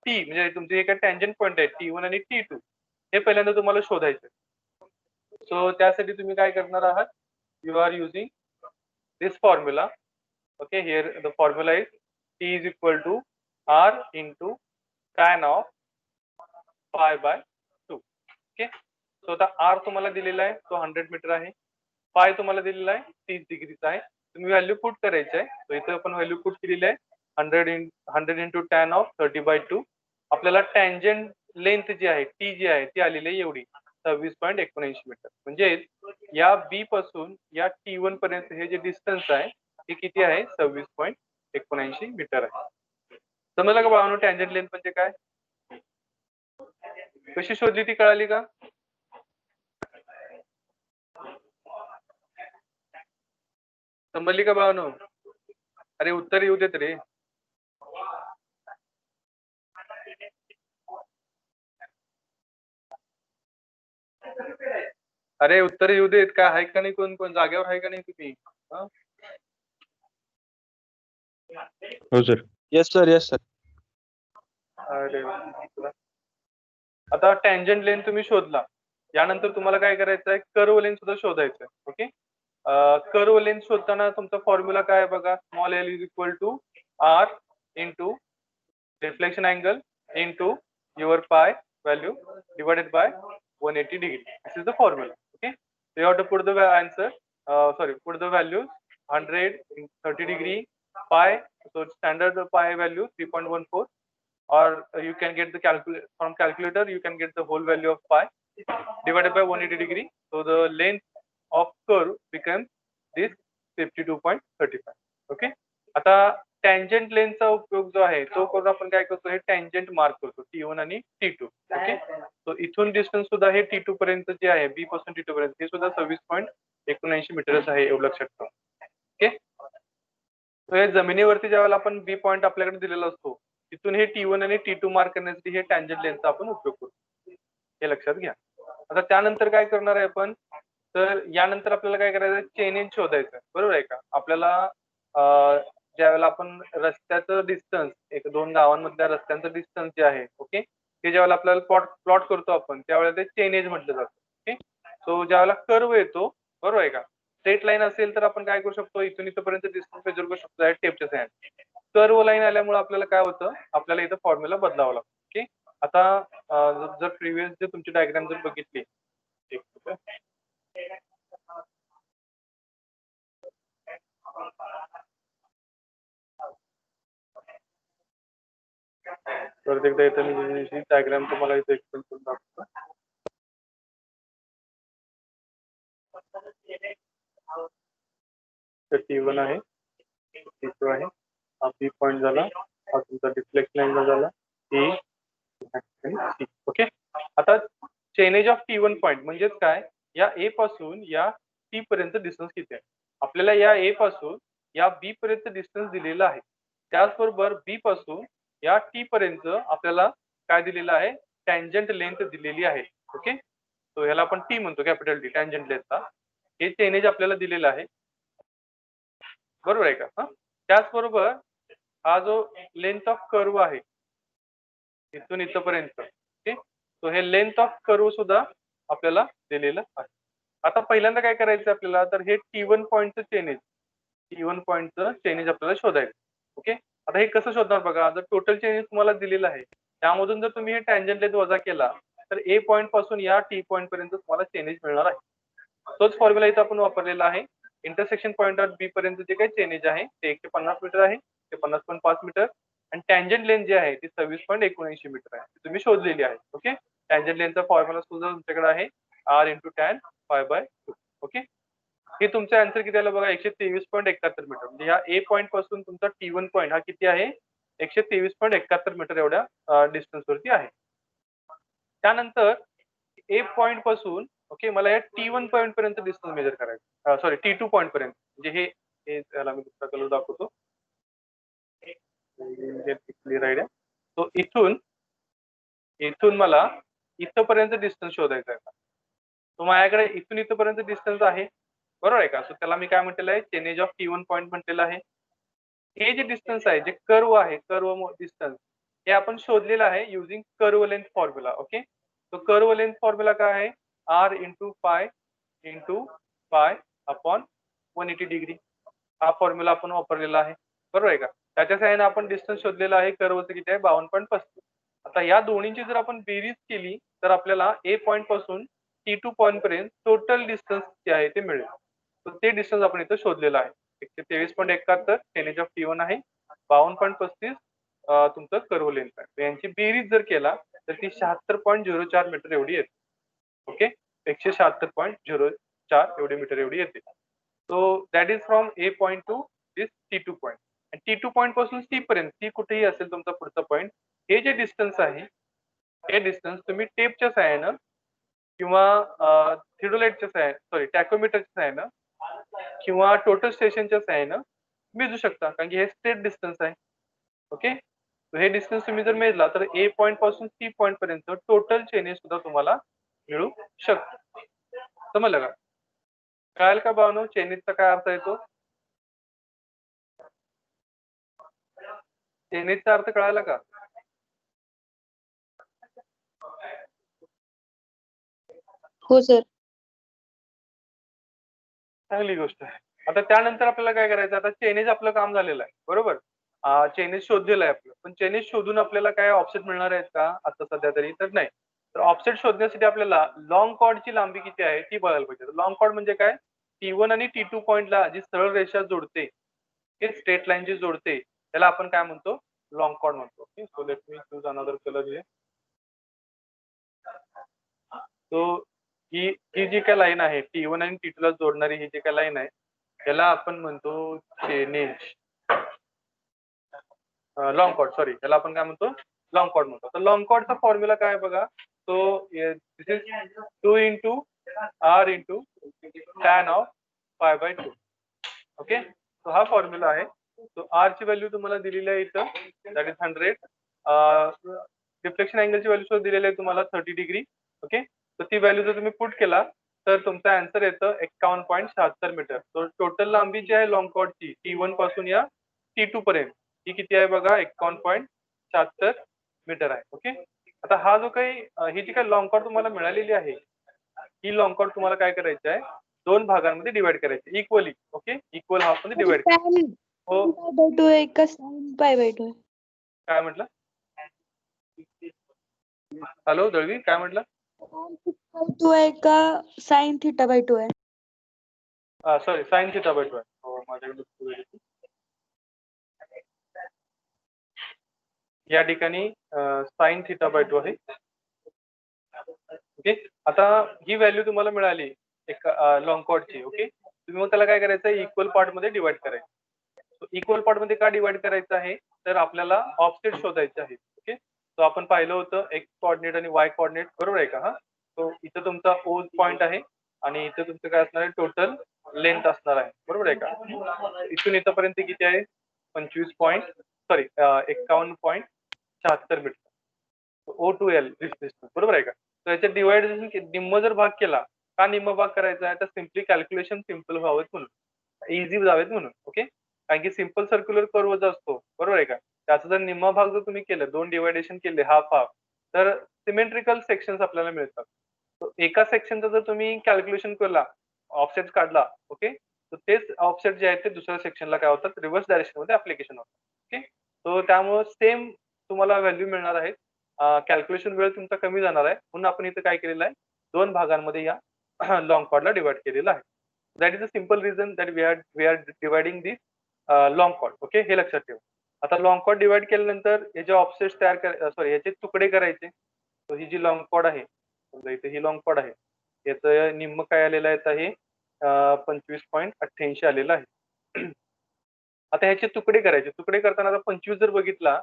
टी म्हणजे तुमचे जे काही टँजंट पॉईंट आहे T1 आणि T2 हे पहिल्यांदा तुम्हाला शोधायचं. सो त्यासाठी तुम्ही काय करणार आहात, you are using this formula. Okay. Here the formula is T is equal to R into tan of pi by 2. Okay. So आता आर तुम्हाला दिलेला आहे, तो 100 मीटर आहे. पाय तुम्हाला दिलेला आहे 30 डिग्रीचा आहे. तुम्ही व्हॅल्यू पुट करायची आहे. तो इथे आपण व्हॅल्यू पुट केलेली आहे 100 इंटू टॅन ऑफ 30/2. आपल्याला टँजंट लेंथ जी आहे, टी जी आहे, ती आलेली आहे एवढी 26.79 मीटर. म्हणजे या बी पासून या T1 पर्यंत हे जे डिस्टन्स आहे ते किती आहे, 26.79 मीटर आहे. समजलं का बाळांनो, टँजंट लेंथ म्हणजे काय, कशी शोधली ती कळाली का? समजली का बाळांनो? अरे उत्तर येऊ देत रे. अरे उत्तर येऊ देत. काय आहे का नाही, कोण कोण जागेवर आहे का नाही तुम्ही? हो sir. Yes sir, yes sir. अरे आता टँजंट लेंथ तुम्ही शोधला, यानंतर तुम्हाला काय करायचं आहे, कर्व लेंथ सुद्धा शोधायचं आहे. ओके. कर्व लेंथ शोधताना तुमचा फॉर्म्युला काय आहे बघा, small L is equal to R into reflection angle into your pi value divided by 180 degree. This is the formula. Okay. So you have to put the answer, put the values 100, 30 degree, pi. So standard pi value 3.14, or you can get the from calculator. You can get the whole value of pi divided by 180 degree. So the length of curve becomes this 52.35. Okay. आता टँजंट लेंथचा उपयोग जो आहे तो करून आपण काय करतो, हे टँजंट मार्क करतो T1 आणि T2. ओके. सो इथून डिस्टन्स सुद्धा हे T2 पर्यंत जे आहे, बी पासून T2 पर्यंत, हे सुद्धा 26.79 मीटरच आहे, एवढं लक्षात ठेवा. ओके. तर हे जमिनीवरती ज्यावेळेला आपण बी पॉईंट आपल्याकडे दिलेला असतो, तिथून हे T1 आणि T2 मार्क करण्यासाठी हे टँजंट लेंथचा आपण उपयोग करतो, हे लक्षात घ्या. आता त्यानंतर काय करणार आहे आपण, तर यानंतर आपल्याला काय करायचं, चेनेज शोधायचं, बरोबर आहे का. आपल्याला ज्यावेळेला आपण रस्त्याचं डिस्टन्स, एक दोन गावांमधल्या रस्त्यांचं डिस्टन्स जे आहे, ओके, ते ज्यावेळेला आपल्याला प्लॉट करतो आपण, त्यावेळेला ते चेनेज म्हटलं जातं. ओके. सो ज्यावेळेला कर्व येतो, बरोबर आहे का, स्ट्रेट लाईन असेल तर आपण काय करू शकतो, इथून इथपर्यंत डिस्टन्स मेजर करू शकतो टेपच्या साह्याने. कर्व लाईन आल्यामुळे आपल्याला काय होतं, आपल्याला इथं फॉर्म्युला बदलावा लागतो. ओके. आता जर प्रिव्हियस जे तुमची डायग्राम जर बघितली, परत एकदा इथं मी डायग्राम तुम्हाला इथे एक्सप्लेन करून दाखवतो. T1 आहे, T2 आहे, हा बी पॉईंट झाला, हा तुमचा डिफ्लेक्शन अँगल झाला ए आणि सी. ओके. आता चेनेज ऑफ T1 पॉईंट म्हणजेच काय, या ए पासून या टी पर्यंत डिस्टन्स किती आहे. आपल्याला या ए पासून या बी पर्यंत डिस्टन्स दिलेला आहे. त्याचबरोबर बी पासून या टी पर्यंत आपल्याला काय दिलेलं आहे, टँजंट लेंथ दिलेली आहे. ओके. तो ह्याला आपण टी म्हणतो, कॅपिटल टी, टँजंट लेंथचा. हे चेनेज आपल्याला दिलेलं आहे, बरोबर आहे का. त्याचबरोबर हा जो लेंथ ऑफ कर्व आहे इथून इथपर्यंत, ओके, तो हे लेंथ ऑफ कर्व सुद्धा आपल्याला दिलेलं आहे. आता पहिल्यांदा काय करायचं आपल्याला, तर हे T1 पॉईंटचं चेनेज आपल्याला शोधायचं. ओके. आता हे कसं शोधणार बघा, जर टोटल चेनेज तुम्हाला दिलेलं आहे, त्यामधून जर तुम्ही हे टँजंट लेंथ वजा केला तर ए पॉईंट पासून या टी पॉईंट पर्यंत तुम्हाला चेनेज मिळणार आहे. तोच फॉर्म्युला इथं आपण वापरलेला आहे. इंटरसेक्शन पॉईंट ऑफ बी पर्यंत जे काही चेनेज आहे ते 150 मीटर आहे, ते 50.5 मीटर, आणि टँजंट लेंथ जी आहे ती 26.79 मीटर आहे, ती तुम्ही शोधलेली आहे. ओके. टँजंट लेंथचा फॉर्म्युला सुद्धा तुमच्याकडे आहे, r इंटू टॅन π/2. ओके. हे तुमचं आन्सर किती आलं बघा, 123.71 मीटर. म्हणजे या ए पॉईंट पासून तुमचा T1 पॉईंट हा किती आहे, 123.71 मीटर एवढ्या डिस्टन्स वरती आहे. त्यानंतर ए पॉईंट पासून, ओके, मला या T1 पॉईंट पर्यंत डिस्टन्स मेजर करायचं, सॉरी T2 पॉईंट पर्यंत. म्हणजे हे त्याला मी दुसरा कलर दाखवतो, क्लिअर आयडिया. तो इथून मला इथपर्यंत डिस्टन्स शोधायचा आहे. तो माझ्याकडे इथून इथपर्यंत डिस्टन्स आहे, बरोबर आहे का. सो त्याला मी काय म्हटलेलं आहे, चेनेज ऑफ T1 पॉईंट म्हटलेलं आहे. हे जे डिस्टन्स आहे, जे कर्व आहे, कर्व डिस्टन्स, हे आपण शोधलेलं आहे using curve length formula. Okay. तो कर्व लेंथ फॉर्म्युला काय आहे, r into pi upon 180 degree. हा फॉर्म्युला आपण वापरलेला आहे, बरोबर आहे का. त्याच्या सहाय्याने आपण डिस्टन्स शोधलेला आहे, कर्वचं किती आहे, 52.35. आता या दोन्हींची जर आपण बेरीज केली तर आपल्याला ए पॉईंट पासून T2 पॉईंट पर्यंत टोटल डिस्टन्स जे आहे ते मिळेल. तर ते डिस्टन्स आपण इथं शोधलेलं आहे. 123.71 चेनेज ऑफ T1 आहे, 52.35 तुमचं कर्व लेंथ आहे. तर यांची बेरीज जर केला तर ती 76.04 मीटर एवढी येते. ओके. 176.04 एवढे मीटर एवढी येते. So that is from A point two this T2 point. आणि T2 पॉईंट पासून सी पर्यंत, सी कुठेही असेल तुमचा पुढचा पॉईंट, हे जे डिस्टन्स आहे हे डिस्टन्स तुम्ही टेपच्या सहाय्यानं किंवा थिडोलाइटच्या सहाय्यानं, सॉरी टॅकोमीटरच्या सहाय्यानं किंवा टोटल स्टेशनच्या सहाय्यानं मेजू शकता, कारण की हे स्ट्रेट डिस्टन्स आहे. ओके. हे डिस्टन्स तुम्ही जर मेजला तर ए पॉईंट पासून सी पॉईंट पर्यंत टोटल चेनेज सुद्धा तुम्हाला मिळू शकतो. समजलं का. कळाल का भावनो, चेनेजचा काय अर्थ येतो, चेनेजचा अर्थ कळाला का. हो सर. चांगली गोष्ट आहे. आता त्यानंतर आपल्याला काय करायचं, आता चेनेज आपलं काम झालेलं आहे, बरोबर. चेनेज शोधलेलं आहे आपलं, पण चेनेज शोधून आपल्याला काय ऑफसेट मिळणार आहेत का आता सध्या तरी तर नाही. तर ऑफसेट शोधण्यासाठी आपल्याला लॉंग कॉर्डची लांबी किती आहे ती बघायला पाहिजे. लॉंग कॉर्ड म्हणजे काय, T1 आणि T2 पॉईंटला जी सरळ रेषा जोडते, हे स्ट्रेट लाईन जी जोडते, त्याला आपण काय म्हणतो, लॉंग कॉर्ड म्हणतो. Okay. So let me choose another colour here. तो ही जी काय लाईन आहे T1 आणि T2 ला जोडणारी ही जी काय लाईन आहे त्याला आपण म्हणतो चेनेज, लॉंग कॉर्ड, सॉरी, याला आपण काय म्हणतो, लॉंग कॉर्ड म्हणतो. तर लॉंग कॉर्डचा फॉर्म्युला काय बघा, तो this is 2 into r into tan of π/2. Okay. तो हा फॉर्म्युला आहे. तो r ची व्हॅल्यू तुम्हाला दिलेली आहे इथं, दॅट इज 100. डिफ्लेक्शन अँगलची व्हॅल्यू दिलेली आहे तुम्हाला 30 डिग्री. ओके. तर ती व्हॅल्यू जर तुम्ही पुट केला तर तुमचा आन्सर येतं 51.76 मीटर. तर टोटल लांबी जी आहे लॉंग कॉर्डची T1 पासून या T2 पर्यंत ही किती आहे बघा, 51.76 मीटर आहे. ओके. आता हा जो काही ही जी काही लॉंग कॉर्ड तुम्हाला मिळालेली आहे, ही लॉंग कॉर्ड तुम्हाला काय करायचं आहे, दोन भागांमध्ये डिवाइड करायची इक्वली. ओके. इक्वल हाफ मध्ये डिवाइड करायची. हो. π/2 आहे का sin π/2 आहे. काय म्हटलं, हॅलो दळवी, काय म्हटलं. π/2 आहे का sin θ/2 आहे. सॉरी, साइन θ/2 आहे. हो, माझ्याकडे या ठिकाणी साइन θ/2 आहे. ओके. आता ही व्हॅल्यू तुम्हाला मिळाली एक लॉंग कॉर्डची. ओके. तुम्ही मग त्याला काय करायचं, इक्वल पार्ट मध्ये डिवाइड करायचं. इक्वल पार्ट मध्ये का डिवाइड करायचं आहे, तर आपल्याला ऑफसेट शोधायचे आहे. ओके, तो आपण पाहिलं होतं एक्स कोऑर्डिनेट आणि वाय कोऑर्डिनेट, बरोबर आहे का? हा, तो इथं तुमचा ओ पॉइंट आहे आणि इथं तुमचं काय असणार आहे, टोटल लेंथ असणार आहे, बरोबर आहे का? इथून इथपर्यंत किती आहे, 51.76 metre O to L distance, बरोबर आहे का? तर याच्यात डिवाइडेशन निम्म जर भाग केला, का निम्म भाग करायचा आहे, तर सिम्पली कॅल्क्युलेशन सिम्पल व्हावेत म्हणून, इझी जावेत म्हणून. ओके, कारण की सिम्पल सर्क्युलर कर्व जो असतो, बरोबर आहे का, त्याचा जर निम्मा भाग जर तुम्ही केलं, 2 डिवायडेशन केले हाफ हाफ, तर सिमेट्रिकल सेक्शन्स आपल्याला मिळतात. एका सेक्शनचं जर तुम्ही कॅल्क्युलेशन केला, ऑफसेट काढला, ओके, तर तेच ऑफसेट जे आहेत ते दुसऱ्या सेक्शनला काय होतात, रिव्हर्स डायरेक्शन मध्ये ऍप्लिकेशन होतात. ओके, तो त्यामुळे सेम तुम्हाला व्हॅल्यू मिळणार आहे. कॅल्क्युलेशन वेळ तुमचा कमी जाणार आहे, म्हणून आपण इथं काय केलेलं आहे, 2 भागांमध्ये या लॉंग कॉर्डला डिवाइड केलेलं आहे. That is a simple reason that we are dividing this long chord. Okay, हे लक्षात ठेवा. आता लॉंग कॉर्ड डिवाइड केल्यानंतर याचे ऑफसेट याचे तुकडे करायचे. तर ही जी लॉंग कॉर्ड आहे, समजा इथे ही लॉंग कॉर्ड आहे, याचं निम्म काय आलेलं आहे, 25.88 आलेलं आहे. आता ह्याचे तुकडे करायचे. तुकडे करताना आता 25 जर बघितला,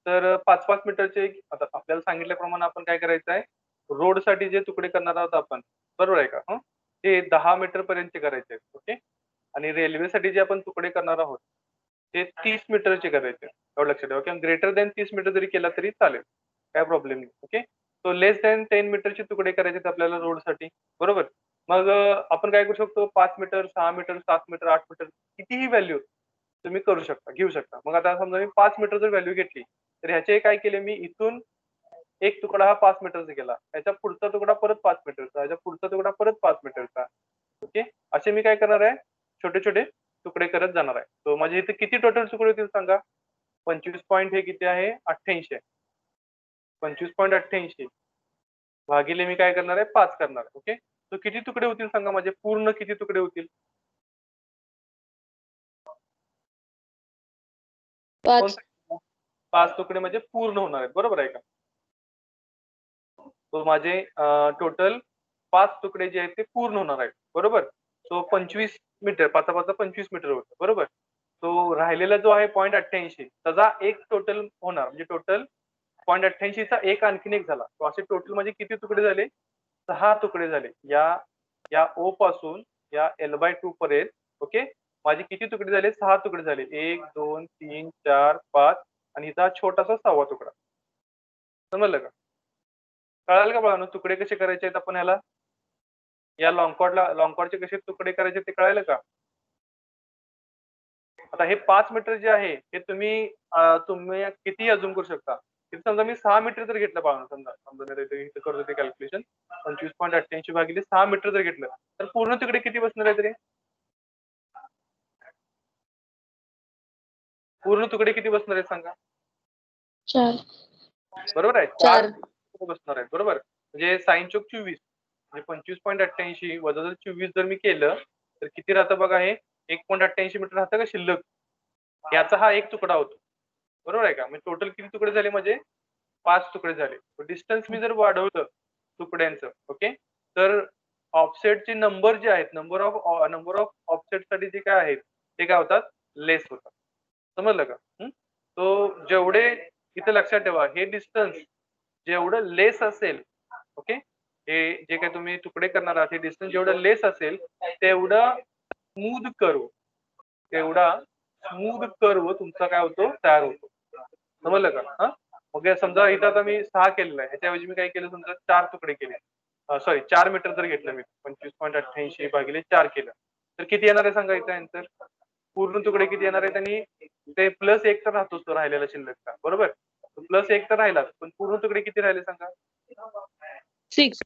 तर 5-5 मीटरचे, आता आपल्याला सांगितल्याप्रमाणे आपण काय करायचं आहे, रोडसाठी जे तुकडे करणार आहोत आपण, बरोबर आहे का? ते 10 मीटर पर्यंतचे करायचे आहेत. ओके, आणि रेल्वेसाठी जे आपण तुकडे करणार आहोत, ते 30 मीटरचे करायचे, एवढं लक्षात ठेवा. किंवा ग्रेटर दॅन 30 मीटर जरी केला तरी चालेल, काय प्रॉब्लेम नाही. ओके, तो लेस दॅन 10 मीटरचे तुकडे करायचे आहेत आपल्याला रोडसाठी, बरोबर. मग आपण काय करू शकतो, 5 मीटर, 6 मीटर, 7 मीटर, 8 मीटर, कितीही व्हॅल्यू तुम्ही करू शकता, घेऊ शकता. मग आता समजा मी 5 मीटर जर व्हॅल्यू घेतली, तर ह्याचे काय केले मी, इथून एक तुकडा हा 5 मीटरचा केला, याच्या पुढचा तुकडा परत 5 मीटरचा, याच्या पुढचा तुकडा परत 5 मीटरचा. ओके, असे मी काय करणार आहे, छोटे छोटे तुकडे करत जाणार आहे. तो म्हणजे इथे किती टोटल तुकडे होतील सांगा, 25 पॉईंट हे किती आहे, 88 आहे. 25.88 भागिले मी काय करणार आहे, 5 करणार. ओके, तो किती तुकडे होतील सांगा, माझे पूर्ण किती तुकडे होतील? 5 तुकडे म्हणजे पूर्ण होणार आहेत, बरोबर आहे का? तो माझे टोटल 5 तुकडे जे आहेत ते पूर्ण होणार आहेत, बरोबर. सो 25 मीटर, 5-5 25 मीटर होतं, बरोबर. तो राहिलेला जो आहे 0.88 त्याचा एक टोटल होणार, म्हणजे टोटल 0.88 चा एक आणखीन एक झाला. तो असे टोटल म्हणजे किती तुकडे झाले, 6 तुकडे झाले. या ओ पासून या L/2 पर्यंत. ओके, माझे किती तुकडे झाले, 6 तुकडे झाले. 1 2 3 4 5 आणि इथं छोटासा 6वा तुकडा. समजलं का? कळालं का बाळांनो, तुकडे कसे करायचे आहेत आपण ह्याला, या लॉंग कॉर्डचे कसे तुकडे करायचे ते कळालं का? आता हे 5 मीटर जे आहे हे तुम्ही किती अजून करू शकता. इथे समजा मी 6 मीटर जर घेतलं बाळांनो, समजा मी इथे करतो ते कॅल्क्युलेशन, 25.88 भागिले 6 मीटर जर घेतलं, तर पूर्ण तुकडे किती बसणार आहे तरी, पूर्ण तुकडे किती बसणार आहेत सांगा? 4. बरोबर आहे, 4 4. बसणार आहेत, बरोबर. म्हणजे साइन चौक 24, म्हणजे 25.88 वजा जर 24 जर मी केलं, तर किती राहतं बघा, हे 1.88 मीटर राहतं का शिल्लक. याचा हा एक तुकडा होतो, बरोबर आहे का? म्हणजे टोटल किती तुकडे झाले, म्हणजे 5 तुकडे झाले. डिस्टन्स मी जर वाढवलं तुकड्यांचं, ओके, तर ऑफसेटचे नंबर जे आहेत, नंबर ऑफ ऑफसेट साठी जे काय आहेत ते काय होतात, लेस होतात. समजलं का? तो जेवढे, इथे लक्षात ठेवा, हे डिस्टन्स जेवढं लेस असेल, ओके, हे जे काही तुम्ही तुकडे करणार आहात, हे डिस्टन्स जेवढं लेस असेल तेवढं स्मूथ कर्व, तुमचा काय होतो, तयार होतो. समजलं का? मग समजा इथं आता मी 6 केलेलं आहे, ह्याच्याऐवजी मी काय केलं, समजा 4 तुकडे केले, सॉरी 4 मीटर जर घेतलं मी, 25.88 भागिले 4 केलं, तर किती येणार आहे सांगा इथं आन्सर? पूर्ण तुकडे किती येणार आहेत, आणि ते प्लस 1 तर राहतोच तो राहिलेला शिल्लकचा, बरोबर. प्लस 1 तर राहिला, पण पूर्ण तुकडे किती राहिले सांगा? 6.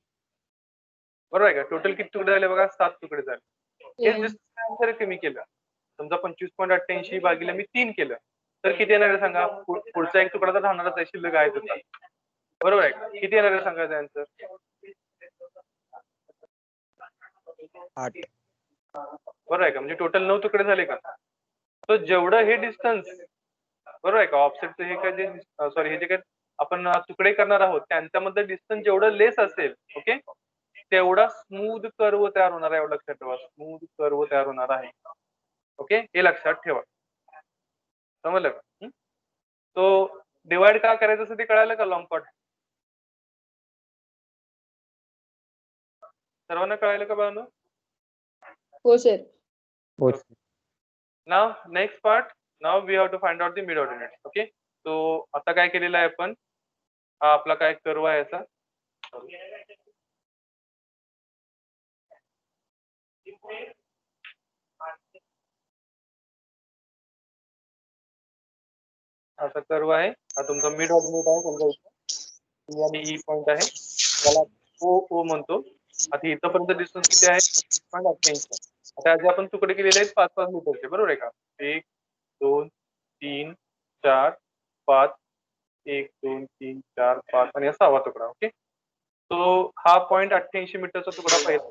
बरोबर आहे का? टोटल किती तुकडे झाले बघा, 7 तुकडे झाले. हे आन्सर कमी केलं, समजा 25.88 भागिले मी 3 केलं, तर किती येणार आहे सांगा? पुढचा एक तुकडा तर राहणारच आहे, शिल्लक आहे त्याचा, बरोबर आहे का? किती येणार आहे सांगायचं आन्सर? 8. बरोबर आहे का? म्हणजे टोटल 9 तुकडे झाले का? तर जेवढं हे डिस्टन्स, बरोबर आहे का, ऑफसेटचं हे काय जे, सॉरी, हे जे काय आपण तुकडे करणार आहोत त्यांच्यामध्ये डिस्टन्स जेवढं लेस असेल, ओके, तेवढा स्मूथ कर्व तयार होणार आहे, एवढं लक्षात ठेवा, स्मूथ कर्व तयार होणार आहे. ओके, हे लक्षात ठेवा. समजलं का? तो डिवाइड का करायचं असं ते कळालं का लॉंग कॉट? सर्वांना कळालं का बाळांनो? हो sir. Now next part. Now we have to find out the mid ordinate. Okay. तो आता काय केलेलं आहे आपण? हा आपला काय कर्व आहे याचा. असा कर्व आहे. हा तुमचा मिड ऑर्डिनेट आहे समजा इथं. आणि ई पॉइंट आहे. त्याला ओ म्हणतो. आता इथपर्यंत डिस्टन्स किती आहे? 25.88. आता जे आपण तुकडे केलेले आहेत 5-5 मीटरचे, बरोबर आहे का? 1 2 3 4 5 1 2 3 4 5 आणि 6वा तुकडा. ओके. तो हा पॉइंट 88 मीटरचा तुकडा पहिला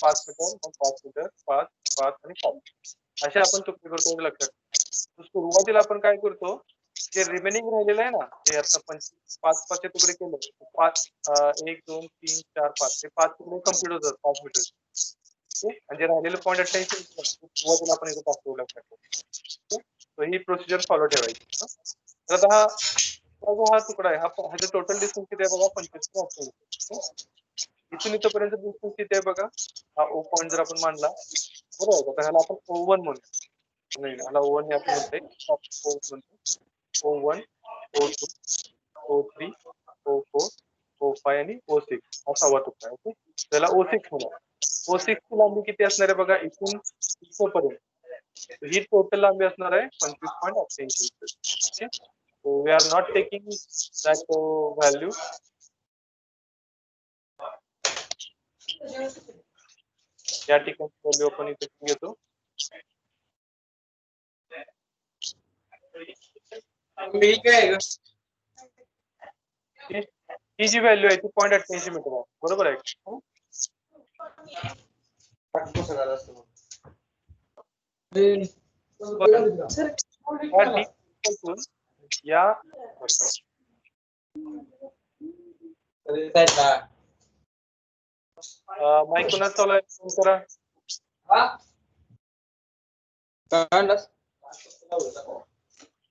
5 मीटर, मग 5 मीटर, 5 5 आणि 5 असे आपण तुकडे करतो लक्षात. सुरुवातीला आपण काय करतो, जे रिमेनिंग राहिलेलं आहे ना, ते आता 5 चे तुकडे केले 1 2 3 4 5 ते 5 तुकडे कम्प्लीट होतात 5 मीटर. आणि जे राहिलेलं पॉईंट 88 सुरुवातीला आपण इथे टाकतो लक्षात. तर ही प्रोसिजर फॉलो ठेवायची. तर आता हा तुकडा आहे, ह्याचा टोटल डिस्टन्स किती आहे बघा? 25. इथून इथपर्यंत डिस्टन्स किती आहे बघा? हा ओ पॉईंट जर आपण मानला, बरोबर, तर ह्याला आपण O1 म्हणतो. नाही, ह्याला O1 हे आपण म्हणतो. O1, O2, O3, O4, O5 आणि O6 हा 6वा तुकडा आहे. ओके. त्याला O6 म्हणा. O6 ची लांबी किती असणार आहे बघा? इथून इथपर्यंत ही टोटल लांबी असणार आहे 25.88 metre. Okay. So we are not taking that value. या ठिकाणी व्हॅल्यू आपण इथे घेतो. ही जी व्हॅल्यू आहे ती 0.88 मीटर आहे, बरोबर आहे. या माईक कुणा चालू आहे?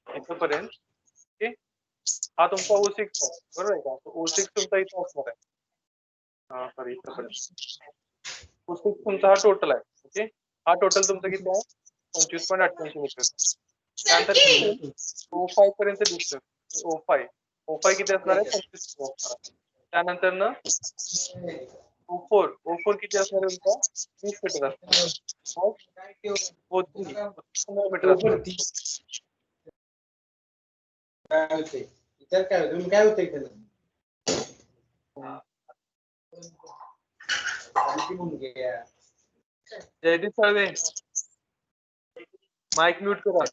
इथपर्यंत ओके. हा तुमचा O6 आहे, बरोबर आहे का? O6 तुमचा इथं असणार आहे. सॉरी, इथपर्यंत O6 तुमचा हा टोटल आहे. ओके. हा टोटल तुमचा किती आहे? 25.88 मीटर. त्यानंतर O5 पर्यंत डिस्टन्स O5 किती असणार आहे? 25 त्यानंतर ना O4 किती असणार आहे तुमचा? 20 मीटर असणार. O3 15 मीटर असणार. काय होते त्याला? जयदीप साळवे, माईक म्यूट करा.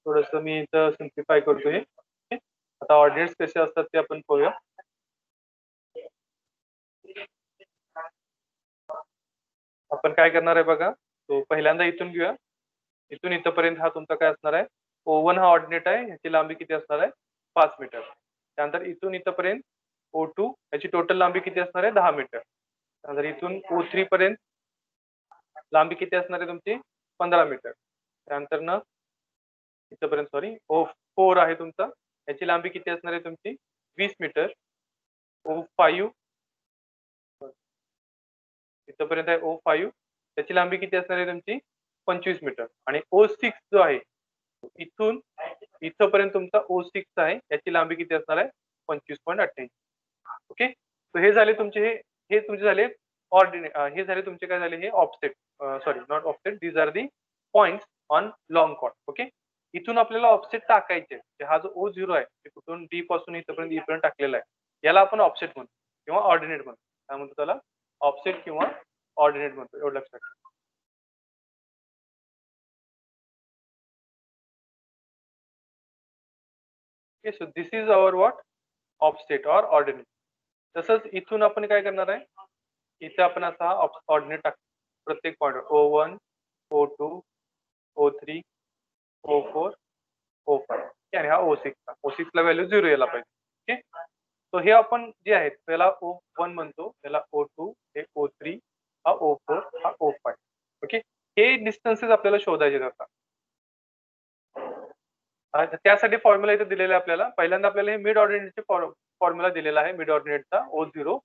थोडस मी इथं सिम्प्लिफाय करतोय. आता ऑर्डिनेट्स कसे असतात ते आपण पाहूया. आपण काय करणार आहे बघा, तो पहिल्यांदा इथून घेऊया. इथून इथपर्यंत हा तुमचा काय असणार आहे? O1 हा ऑर्डिनेट आहे, ह्याची लांबी किती असणार आहे? 5 मीटर. त्यानंतर इथून इथपर्यंत O2 याची टोटल लांबी किती असणार आहे? 10 मीटर. त्यानंतर इथून O3 पर्यंत लांबी किती असणार आहे तुमची? 15 मीटर. त्यानंतर ना इथपर्यंत सॉरी O4 आहे तुमचा, याची लांबी किती असणार आहे तुमची? 20 मीटर. O5 इथपर्यंत आहे O5, त्याची लांबी किती असणार आहे तुमची? 25 मीटर. आणि O6 जो आहे इथून इथपर्यंत तुमचा O6 आहे, याची लांबी किती असणार आहे? 25.88. ओके. तर हे झाले तुमचे हे तुमचे झाले ऑर्डिनेट. हे झाले तुमचे काय झाले? हे offset, sorry not offset, these are the points on long chord. Okay. इथून आपल्याला ऑफसेट टाकायचे. हा जो O0 आहे ते कुठून D पासून इथपर्यंत E पर्यंत टाकलेला आहे, याला आपण ऑफसेट म्हणतो किंवा ऑर्डिनेट म्हणतो. काय म्हणतो त्याला? ऑफसेट किंवा ऑर्डिनेट म्हणतो. एवढं लक्षात ठेवा. Okay. So this is our what? Offset or ordinate. तसंच इथून आपण काय करणार आहे? इथे आपण असा ऑर्डिनेट टाकतो प्रत्येक point O1 O2 O3 O4 O5 आणि हा O6 ला व्हॅल्यू 0 यायला पाहिजे. तो हे आपण जे आहेत त्याला O1 म्हणतो, त्याला O2, हे O3, हा O4, हा O5. ओके, हे डिस्टन्सेस आपल्याला शोधायचे जातात. त्यासाठी फॉर्म्युला इथे दिलेला आहे आपल्याला. पहिल्यांदा आपल्याला हे मिड ऑर्डिनेटचे फॉर्म्युला दिलेला आहे मिड ऑर्डिनेटचा O0.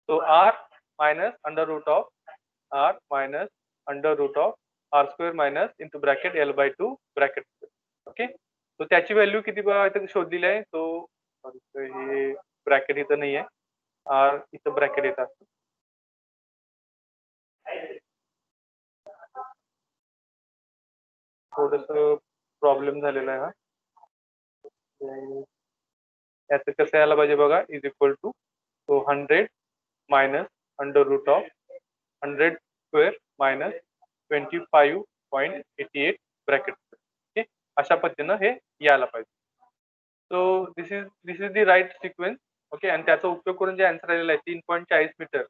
तो R minus under root of R minus under root of R square minus into bracket L/2 bracket. Okay, तो त्याची व्हॅल्यू किती इथे शोधलेली आहे. तो हे ब्रॅकेट इथं नाही आहे, R इथं ब्रॅकेट येत असतं. थोडस प्रॉब्लेम झालेला आहे हा. याचं कसं यायला पाहिजे बघा, इज इक्वल टू तो 100 minus under root of 100 square minus 25.88 bracket. Okay, अशा पद्धतीनं हे यायला पाहिजे. So this is the right sequence. Okay, आणि त्याचा उपयोग करून जे आन्सर आलेला आहे 3.40 मीटर,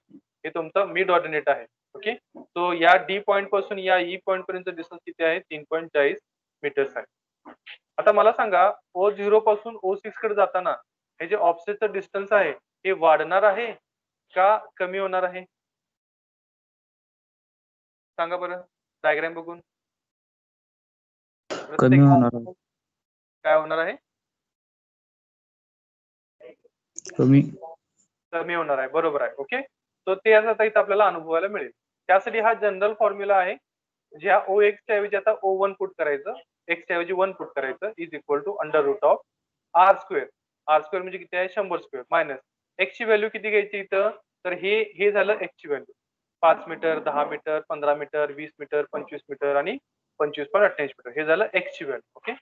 हे तुमचं मिड ऑर्डिनेट आहे. ओके, सो या डी पॉईंट पासून या ई पॉईंट पर्यंत डिस्टन्स किती आहे, 3.40 मीटर्स आहे. आता मला सांगा, O0 पासून O6 कडे जाताना हे जे ऑफसेटचं डिस्टन्स आहे हे वाढणार आहे का कमी होणार आहे, सांगा बरं डायग्राम बघून. कमी होणार आहे. काय होणार आहे, कमी कमी होणार आहे. बरोबर आहे. ओके, सो ते आता इथं आपल्याला अनुभवायला मिळेल. त्यासाठी हा जनरल फॉर्म्युला आहे. ज्या OX च्या ऐवजी आता O1 पुट करायचं, x च्या ऐवजी 1 पुट करायचं, is equal to under root of R square. R square म्हणजे किती आहे, 100 स्क्वेअर मायनस x ची व्हॅल्यू किती घ्यायची इथं, तर हे झालं x ची value 5 metre, 10 metre, 15 metre, 20 metre, 25 metre आणि 25.88 मीटर, हे झालं x ची व्हॅल्यू. ओके,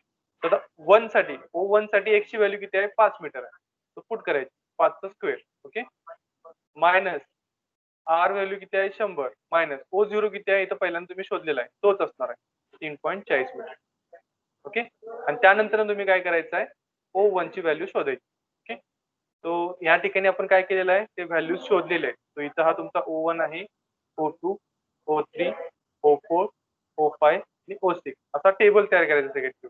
तर 1 साठी O1 साठी x ची व्हॅल्यू किती आहे, 5 मीटर आहे, तो पुट करायची 5 square. Okay, minus R value किती आहे, 100 मायनस O0 किती आहे इथं पहिल्यांदा तुम्ही शोधलेला आहे, तोच असणार आहे 3.40 मीटर. ओके, आणि त्यानंतर तुम्ही काय करायचं आहे, O1 ची व्हॅल्यू शोधायची. ओके, तो या ठिकाणी आपण काय केलेलं आहे, ते व्हॅल्यू शोधलेले आहे. तो इथं हा तुमचा O1 आहे, O2, O3, O4, O5 आणि O6 असा टेबल तयार करायचा सगळ्यात.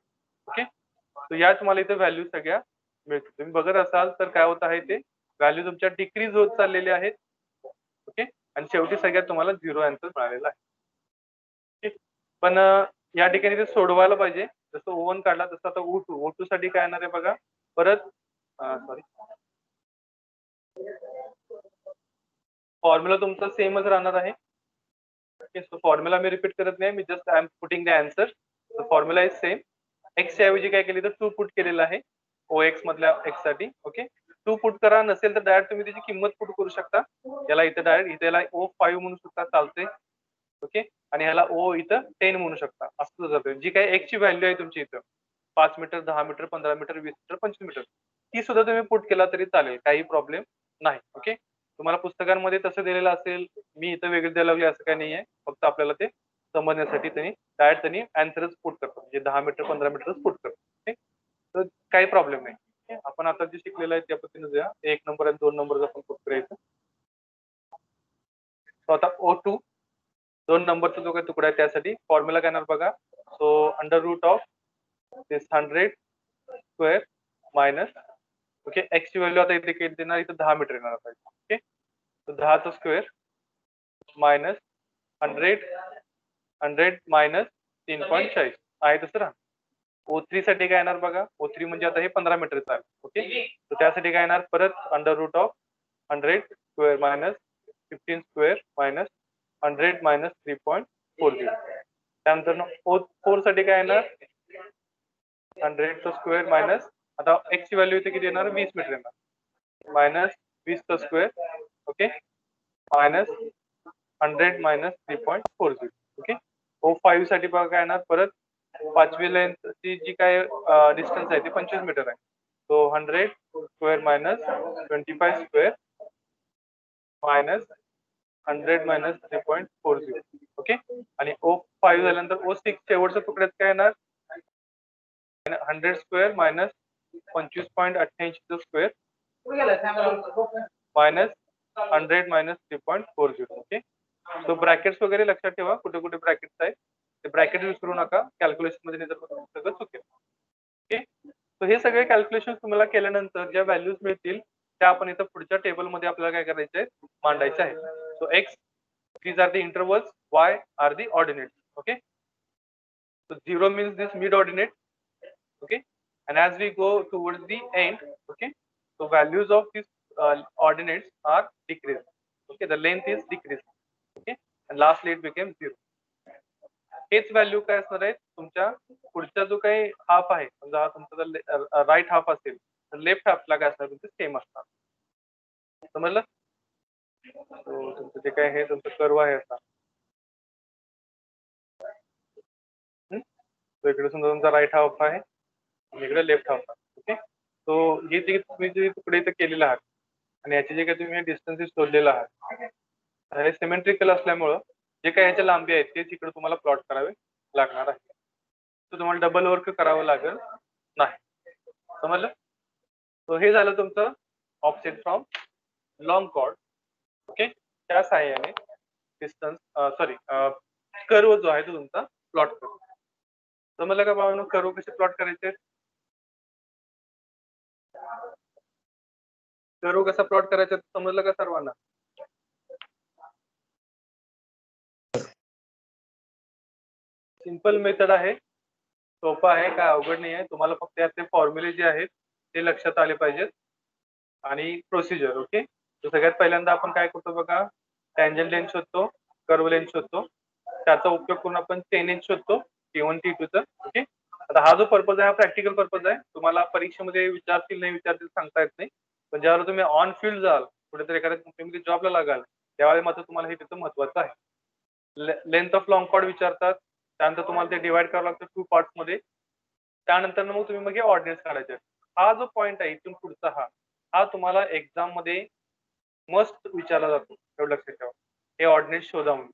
ओके, तर या तुम्हाला इथे व्हॅल्यू सगळ्या मिळतील. तुम्ही बघत असाल तर काय होत आहे, ते व्हॅल्यू तुमच्या डिक्रीज होत चाललेले आहेत. ओके, आणि शेवटी सगळ्यात तुम्हाला 0 आन्सर मिळालेला आहे. पण या ठिकाणी ते सोडवायला पाहिजे. जसं O1 काढला तसं आता O2 साठी काय येणार आहे बघा, परत सॉरी फॉर्म्युला तुमचा सेमच राहणार आहे. ओके, सो फॉर्म्युला मी रिपीट करत नाही, मी just I am putting the answer. The formula is same. x च्या ऐवजी काय केली तर 2 पुट केलेलं आहे OX मधल्या x साठी. ओके, 2 पुट करा, नसेल तर डायरेक्ट तुम्ही त्याची किंमत पुट करू शकता. याला इथं डायरेक्ट इथे याला O5 म्हणू शकता, चालते. ओके, आणि ह्याला O इथं 10 म्हणू शकता. असं जातं. जी काही x ची व्हॅल्यू आहे तुमची इथं 5 metre, 10 metre, 15 metre, 20 metre, 25 metre, ती सुद्धा तुम्ही पुट केला तरी चालेल, काही प्रॉब्लेम नाही. ओके, तुम्हाला पुस्तकांमध्ये तसं दिलेलं असेल, मी इथं वेगळे द्यायला लागले असं काही नाहीये. फक्त आपल्याला ते समजण्यासाठी डायरेक्ट आन्सरच पुट करतो, म्हणजे 10 मीटर 15 मीटरच पुट करतो. ओके, तर काही प्रॉब्लेम नाही. आपण आता जे शिकलेलं आहे त्या पद्धतीने जाऊया. 1 नंबर आणि 2 नंबर आपण पुट करायचं. आता O2 2 नंबरचा जो काही तुकडा आहे त्यासाठी फॉर्म्युला काय येणार बघा. So under root of this 100 square minus, okay, x ची व्हॅल्यू आता इथे किती देणार, इथे 10 मीटर येणार पाहिजे. ओके, तर 10चा स्क्वेअर मायनस 100 मायनस 3.40 आहे तसं राहा. O3 साठी काय येणार बघा, O3 म्हणजे आता हे 15 मीटरचं आहे. ओके, तर त्यासाठी काय येणार, परत under root of 100 square minus 15 square minus 100 minus 3.40. त्यानंतर O4 साठी काय येणार, 100 स्क्वेअर मायनस, आता x ची व्हॅल्यू इथे किती येणार, 20 मीटर येणार, minus 20 square. Okay, minus 100 minus 3.40. Okay, O5 साठी बघा काय येणार, परत 5वी लेंथची जी काय डिस्टन्स आहे ते 25 मीटर आहे. तो 100 square minus 25 square minus 100 minus 3.40. Okay, आणि O5 झाल्यानंतर O6 शेवटच्या तुकड्यात काय येणार, 100 square minus 25.88 square minus 100 minus 3.40. Okay, so brackets वगैरे लक्षात ठेवा, कुठे कुठे ब्रॅकेट्स आहेत ते ब्रॅकेट विसरू नका, कॅल्क्युलेशन मध्ये सगळं चुकेल. ओके, सो हे सगळे कॅल्क्युलेशन तुम्हाला केल्यानंतर ज्या व्हॅल्यूज मिळतील त्या आपण इथं पुढच्या टेबलमध्ये आपल्याला काय करायचं आहे, मांडायचं आहे. So x, these are the intervals, y are the ordinates. Okay, so 0 means this mid ordinate. Okay, and as we go towards the end, okay, so values of these ordinates are decreased. Okay, the length is decreased. Okay, and lastly it became 0. हेच व्हॅल्यू काय असणार आहे तुमच्या पुढचा जो काही हाफ आहे, समजा हा तुमचा राईट हाफ असेल तर लेफ्ट हाफला काय असणार तुमचं सेम असणार. समजलं? तुमचं जे काय हे तुमचं कर्व आहे असा, इकडे समजा तुमचा राईट हाफ आहे आणि इकडे लेफ्ट हाफ आहे. ओके, सो हे जे तुम्ही जे तुकडे इथे केलेले आहात आणि याचे जे काही तुम्ही डिस्टन्सेस शोधलेले आहात, हे सिमेट्रिकल असल्यामुळं जे काही याच्या लांबी आहेत तेच इकडे तुम्हाला प्लॉट करावे लागणार आहे. तर तुम्हाला डबल वर्क करावं लागेल नाही. समजलं? सो हे झालं तुमचं offset from long chord. Okay, त्या साहाय्याने डिस्टन्स कर्व जो आहे तो तुमचा प्लॉट करतो. समजलं का बाबांनो कर्व कसे प्लॉट करायचे? कर्व कसा प्लॉट करायचा समजलं का सर्वांना? सिंपल मेथड आहे, सोपा आहे, काय अवघड नाही आहे. तुम्हाला फक्त यातले फॉर्म्युले जे आहेत ते लक्षात आले पाहिजेत आणि प्रोसिजर. ओके, तर सगळ्यात पहिल्यांदा आपण काय करतो बघा, टँजंट लेंथ शोधतो, कर्व लेंथ शोधतो, त्याचा उपयोग करून आपण चेनेज शोधतो T1 T2 चा. ओके, आता हा जो पर्पज आहे हा प्रॅक्टिकल पर्पज आहे. तुम्हाला परीक्षेमध्ये विचारतील नाही विचारतील सांगता येत नाही, पण ज्यावेळेला तुम्ही ऑन फील्ड जाल, कुठेतरी एखाद्या कंपनीमध्ये जॉबला लागाल, त्यावेळेला मात्र तुम्हाला हे तिथं महत्वाचं आहे. लेंथ ऑफ लॉंग कॉर्ड विचारतात, त्यानंतर तुम्हाला ते डिवाइड करावं लागतं 2 पार्ट्स मध्ये. त्यानंतर मग तुम्ही मग हे ऑर्डिनन्स काढायचे. हा जो पॉईंट आहे इथून पुढचा हा तुम्हाला एक्झाम मध्ये मस्ट विचारला जातो, एवढं लक्षात ठेवा. हे ऑर्डिनन्स शोधा म्हणून,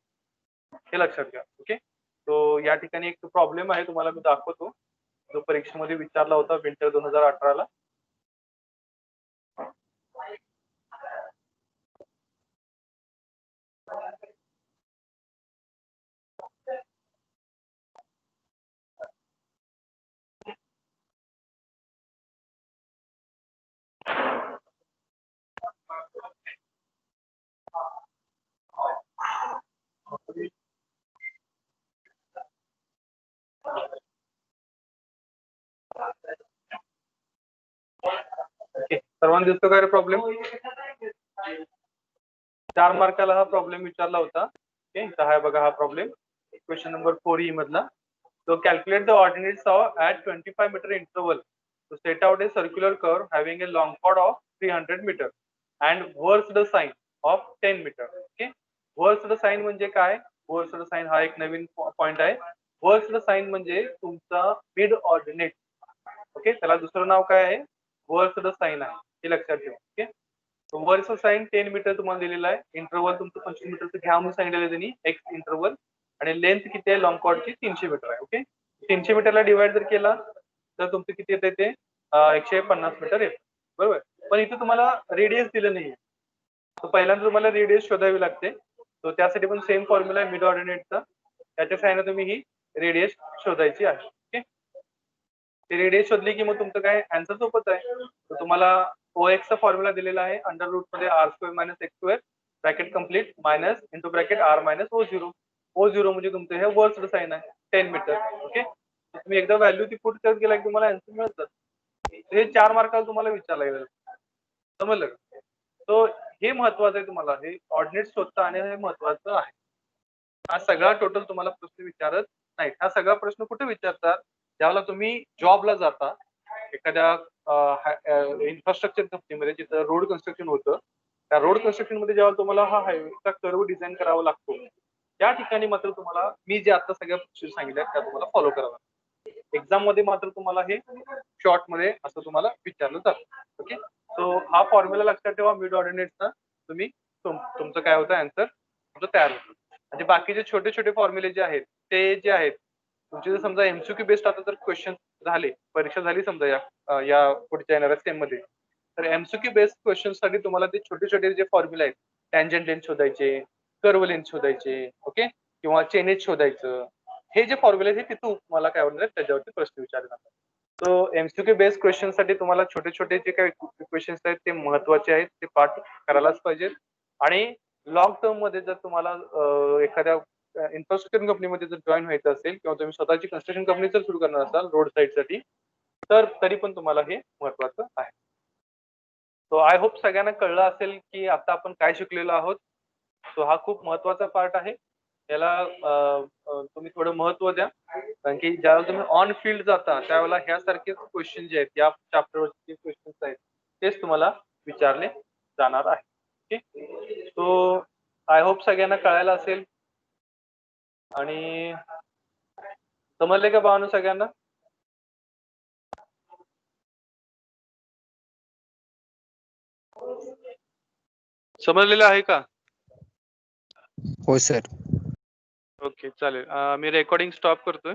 हे लक्षात घ्या. ओके, तो या ठिकाणी एक प्रॉब्लेम आहे तुम्हाला मी दाखवतो, जो परीक्षेमध्ये विचारला होता विंटर 2018 ला. सर्वांना दिसतो काय प्रॉब्लेम? 4 मार्काला हा प्रॉब्लेम विचारला होता. ओके, तर हा बघा हा प्रॉब्लेम क्वेश्चन नंबर 4E मधला. So calculate the ordinates of at 25 meter interval to set out a circular curve having a long chord of 300 meter and versed sign of 10 meter. Okay, versed sign म्हणजे काय? versed sign हा एक नवीन पॉइंट आहे. versed sign म्हणजे तुमचा मिड ऑर्डिनेट. ओके, त्याला दुसरं नाव काय आहे? versed sign आहे, हे लक्षात ठेवा. Okay, so versed sign 10 metre तुम्हाला दिलेला आहे. इंटरवल तुमचं 25 मीटरचं घ्या म्हणून सांगितलेलं आहे त्यांनी, एक्स इंटरवल, आणि लेंथ किती आहे लॉंग कॉर्डची 300 मीटर आहे. ओके, 300 मीटरला डिवाइड जर केला तर तुमचं किती येते ते 150 मीटर येते. बरोबर, पण इथे तुम्हाला रेडियस दिलं नाहीये, तर पहिल्यांदा तुम्हाला रेडियस शोधावी लागते. तो त्यासाठी पण सेम फॉर्म्युला आहे मिड ऑर्डिनेटचा, त्याच्या साहाय्याने तुम्ही ही रेडियस शोधायची आहे. ओके, ती रेडियस शोधली की मग तुमचं काय आन्सर सोपच आहे. तर तुम्हाला OX चा फॉर्म्युला दिलेला आहे, अंडर रूट मध्ये r² - x² bracket complete minus into bracket r - O0. O0 म्हणजे तुमचं हे वर्स्ड साइन आहे 10 मीटर. ओके, तुम्ही एकदा व्हॅल्यू ती पुट करत गेला की तुम्हाला आन्सर मिळतात. हे 4 मार्काला तुम्हाला विचारला गेलं. समजलं का? तो हे महत्वाचं आहे, तुम्हाला हे ऑर्डिनेट शोधता आणि हे महत्वाचं आहे. हा सगळा टोटल तुम्हाला प्रश्न विचारत नाही. हा सगळा प्रश्न कुठे विचारतात? ज्यावेळेला तुम्ही जॉबला जाता एखाद्या इन्फ्रास्ट्रक्चर कंपनीमध्ये, जिथं रोड कन्स्ट्रक्शन होतं, त्या रोड कन्स्ट्रक्शन मध्ये जेव्हा तुम्हाला हा हायवेचा कर्व डिझाईन करावा लागतो, त्या ठिकाणी मात्र तुम्हाला मी जे आता सगळ्या प्रोसिजर सांगितल्या त्या तुम्हाला फॉलो करावं लागतं. एक्झाम मध्ये मात्र तुम्हाला हे शॉर्ट मध्ये असं तुम्हाला विचारलं जातं. ओके, सो हा फॉर्म्युला लक्षात ठेवा मिड ऑर्डिनेटचा. तुम्ही तुमचं काय होतं आन्सर तुमचं तयार होतं. म्हणजे बाकीचे छोटे छोटे फॉर्म्युले जे आहेत ते जे आहेत तुमचे, जर समजा MCQ बेस्ड आता जर क्वेश्चन झाले, परीक्षा झाली समजा या पुढच्या येणाऱ्या स्टेम मध्ये, तर MCQ बेस्ड क्वेश्चन साठी तुम्हाला ते छोटे छोटे जे फॉर्म्युले आहेत, टँजंट लेंथ शोधायचे, कर्व लेंथ शोधायचे, ओके, किंवा चेनेज शोधायचं, हे जे फॉर्म्युले आहेत तिथून तुम्हाला काय होणार त्याच्यावरती प्रश्न विचारले जातात. तो एमसीक्यू बेस्ड क्वेश्चन साठी तुम्हाला छोटे छोटे जे काही क्वेश्चन्स आहेत ते महत्वाचे आहेत, ते पाठ करायलाच पाहिजेत. आणि लॉंग टर्म मध्ये जर तुम्हाला एखाद्या इन्फ्रास्ट्रक्चर कंपनीमध्ये जर जॉईन व्हायचं असेल किंवा तुम्ही स्वतःची कन्स्ट्रक्शन कंपनी जर सुरू करणार असाल रोड साईड साठी, तर तरी पण तुम्हाला हे महत्वाचं आहे. सो आय होप सगळ्यांना कळलं असेल की आता आपण काय शिकलेलो आहोत. सो हा खूप महत्वाचा पार्ट आहे. याला तुम्ही थोडं महत्व द्या, कारण की ज्यावेळेला तुम्ही ऑन फील्ड जाता त्यावेळेला ह्यासारखेच क्वेश्चन जे आहेत, या चॅप्टरवरचे क्वेश्चन्स आहेत तेच तुम्हाला विचारले जाणार आहे. ओके, सो आय होप सगळ्यांना कळायला असेल. आणि समजले का भावानो सगळ्यांना? समजलेलं आहे का? हो सर. ओके, चालेल. मी रेकॉर्डिंग स्टॉप करतोय.